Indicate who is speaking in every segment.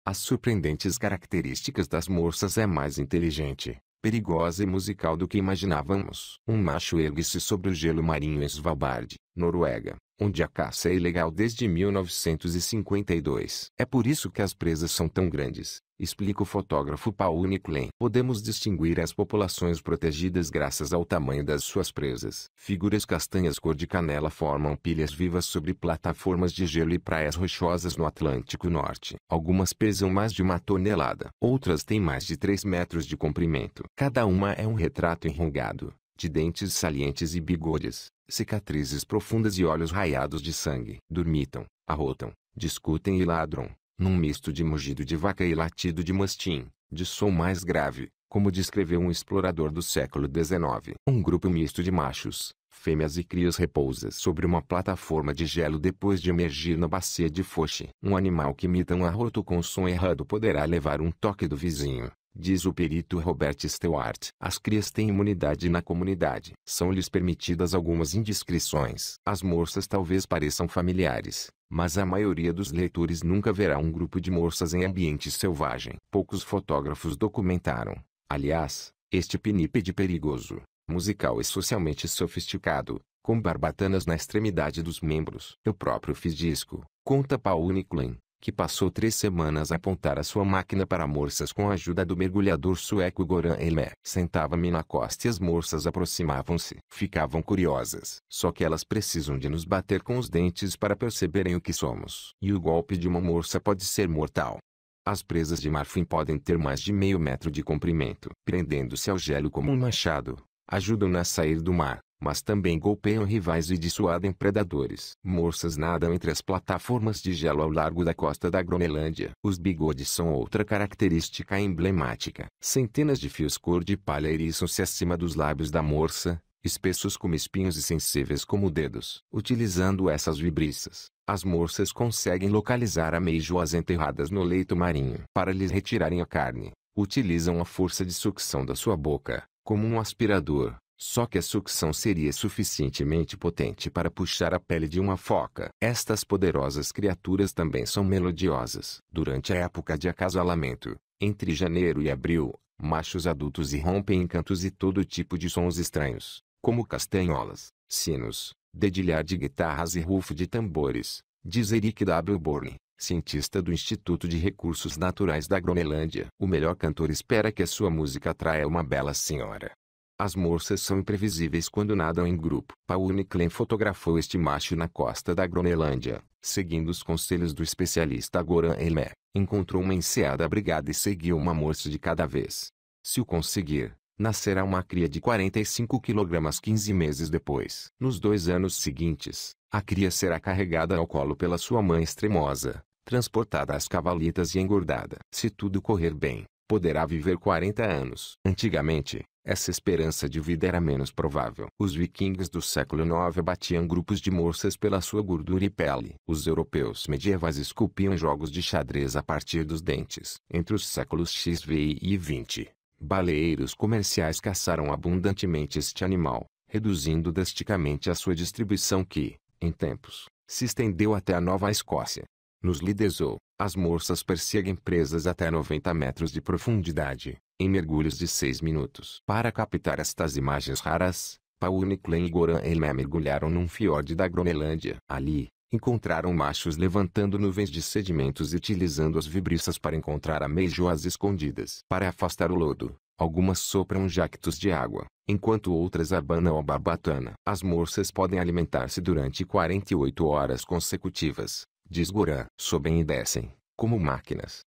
Speaker 1: As surpreendentes características das morsas é mais inteligente, perigosa e musical do que imaginávamos. Um macho ergue-se sobre o gelo marinho em Svalbard, Noruega, onde a caça é ilegal desde 1952. É por isso que as presas são tão grandes, explica o fotógrafo Paul Nicolain. Podemos distinguir as populações protegidas graças ao tamanho das suas presas. Figuras castanhas cor de canela formam pilhas vivas sobre plataformas de gelo e praias rochosas no Atlântico Norte. Algumas pesam mais de 1 tonelada. Outras têm mais de 3 metros de comprimento. Cada uma é um retrato enrugado, de dentes salientes e bigodes, cicatrizes profundas e olhos raiados de sangue. Dormitam, arrotam, discutem e ladram, num misto de mugido de vaca e latido de mastim, de som mais grave, como descreveu um explorador do século XIX. Um grupo misto de machos, fêmeas e crias repousa sobre uma plataforma de gelo depois de emergir na bacia de Foch. Um animal que imita um arroto com som errado poderá levar um toque do vizinho, diz o perito Robert Stewart. As crias têm imunidade na comunidade. São-lhes permitidas algumas indiscrições. As morsas talvez pareçam familiares, mas a maioria dos leitores nunca verá um grupo de morsas em ambiente selvagem. Poucos fotógrafos documentaram, aliás, este pinípede perigoso, musical e socialmente sofisticado, com barbatanas na extremidade dos membros. Eu próprio fiz disco, conta Paul Nicolain, que passou 3 semanas a apontar a sua máquina para morsas com a ajuda do mergulhador sueco Goran Elmé. Sentava-me na costa e as morsas aproximavam-se. Ficavam curiosas. Só que elas precisam de nos bater com os dentes para perceberem o que somos. E o golpe de uma morsa pode ser mortal. As presas de marfim podem ter mais de meio metro de comprimento. Prendendo-se ao gelo como um machado, ajudam-na a sair do mar, mas também golpeiam rivais e dissuadem predadores. Morsas nadam entre as plataformas de gelo ao largo da costa da Groenlândia. Os bigodes são outra característica emblemática. Centenas de fios cor de palha eriçam-se acima dos lábios da morsa, espessos como espinhos e sensíveis como dedos. Utilizando essas vibriças, as morsas conseguem localizar ameijoas enterradas no leito marinho. Para lhes retirarem a carne, utilizam a força de sucção da sua boca, como um aspirador. Só que a sucção seria suficientemente potente para puxar a pele de uma foca. Estas poderosas criaturas também são melodiosas. Durante a época de acasalamento, entre janeiro e abril, machos adultos irrompem em cantos e todo tipo de sons estranhos, como castanholas, sinos, dedilhar de guitarras e rufo de tambores, diz Eric W. Bourne, cientista do Instituto de Recursos Naturais da Groenlândia. O melhor cantor espera que a sua música atraia uma bela senhora. As morsas são imprevisíveis quando nadam em grupo. Paul Nicolain fotografou este macho na costa da Groenlândia, seguindo os conselhos do especialista Goran Elmé. Encontrou uma enseada abrigada e seguiu uma morsa de cada vez. Se o conseguir, nascerá uma cria de 45 kg 15 meses depois. Nos 2 anos seguintes, a cria será carregada ao colo pela sua mãe extremosa, transportada às cavalitas e engordada. Se tudo correr bem, poderá viver 40 anos. Antigamente, essa esperança de vida era menos provável. Os vikings do século IX abatiam grupos de morsas pela sua gordura e pele. Os europeus medievais esculpiam jogos de xadrez a partir dos dentes. Entre os séculos XVI e XX, baleeiros comerciais caçaram abundantemente este animal, reduzindo drasticamente a sua distribuição que, em tempos, se estendeu até a Nova Escócia. Nos Lidezo, as morsas perseguem presas até 90 metros de profundidade, em mergulhos de 6 minutos. Para captar estas imagens raras, Paul Nicolain e Goran Elmé mergulharam num fiord da Groenlândia. Ali, encontraram machos levantando nuvens de sedimentos e utilizando as vibriças para encontrar ameijoas escondidas. Para afastar o lodo, algumas sopram jactos de água, enquanto outras abanam a barbatana. As morsas podem alimentar-se durante 48 horas consecutivas, diz Goran. Sobem e descem, como máquinas.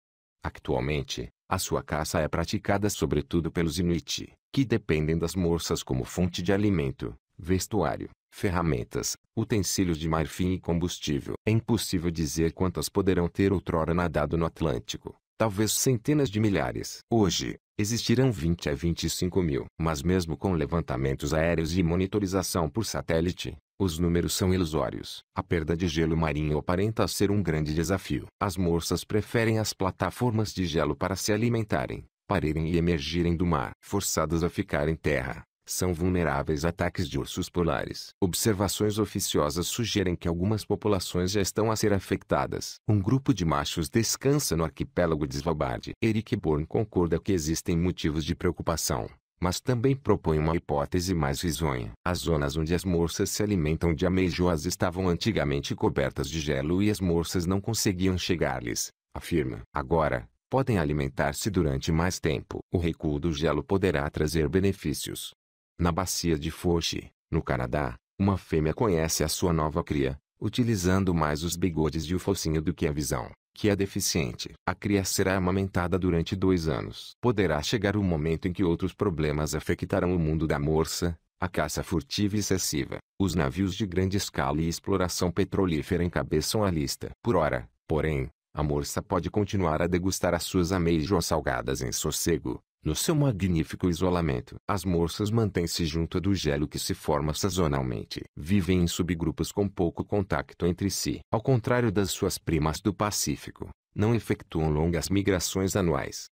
Speaker 1: Atualmente, a sua caça é praticada sobretudo pelos Inuit, que dependem das morsas como fonte de alimento, vestuário, ferramentas, utensílios de marfim e combustível. É impossível dizer quantas poderão ter outrora nadado no Atlântico, talvez centenas de milhares. Hoje, existirão 20 a 25 mil. Mas mesmo com levantamentos aéreos e monitorização por satélite, os números são ilusórios. A perda de gelo marinho aparenta ser um grande desafio. As morsas preferem as plataformas de gelo para se alimentarem, parirem e emergirem do mar. Forçadas a ficar em terra, são vulneráveis a ataques de ursos polares. Observações oficiosas sugerem que algumas populações já estão a ser afetadas. Um grupo de machos descansa no arquipélago de Svalbard. Erik Born concorda que existem motivos de preocupação, mas também propõe uma hipótese mais risonha. As zonas onde as morsas se alimentam de ameijoas estavam antigamente cobertas de gelo e as morsas não conseguiam chegar-lhes, afirma. Agora, podem alimentar-se durante mais tempo. O recuo do gelo poderá trazer benefícios. Na bacia de Foch, no Canadá, uma fêmea conhece a sua nova cria, utilizando mais os bigodes de o focinho do que a visão, que é deficiente. A cria será amamentada durante 2 anos. Poderá chegar o momento em que outros problemas afetarão o mundo da morsa, a caça furtiva e excessiva. Os navios de grande escala e exploração petrolífera encabeçam a lista. Por ora, porém, a morsa pode continuar a degustar as suas ameijoas salgadas em sossego, no seu magnífico isolamento. As morsas mantêm-se junto do gelo que se forma sazonalmente. Vivem em subgrupos com pouco contato entre si. Ao contrário das suas primas do Pacífico, não efetuam longas migrações anuais.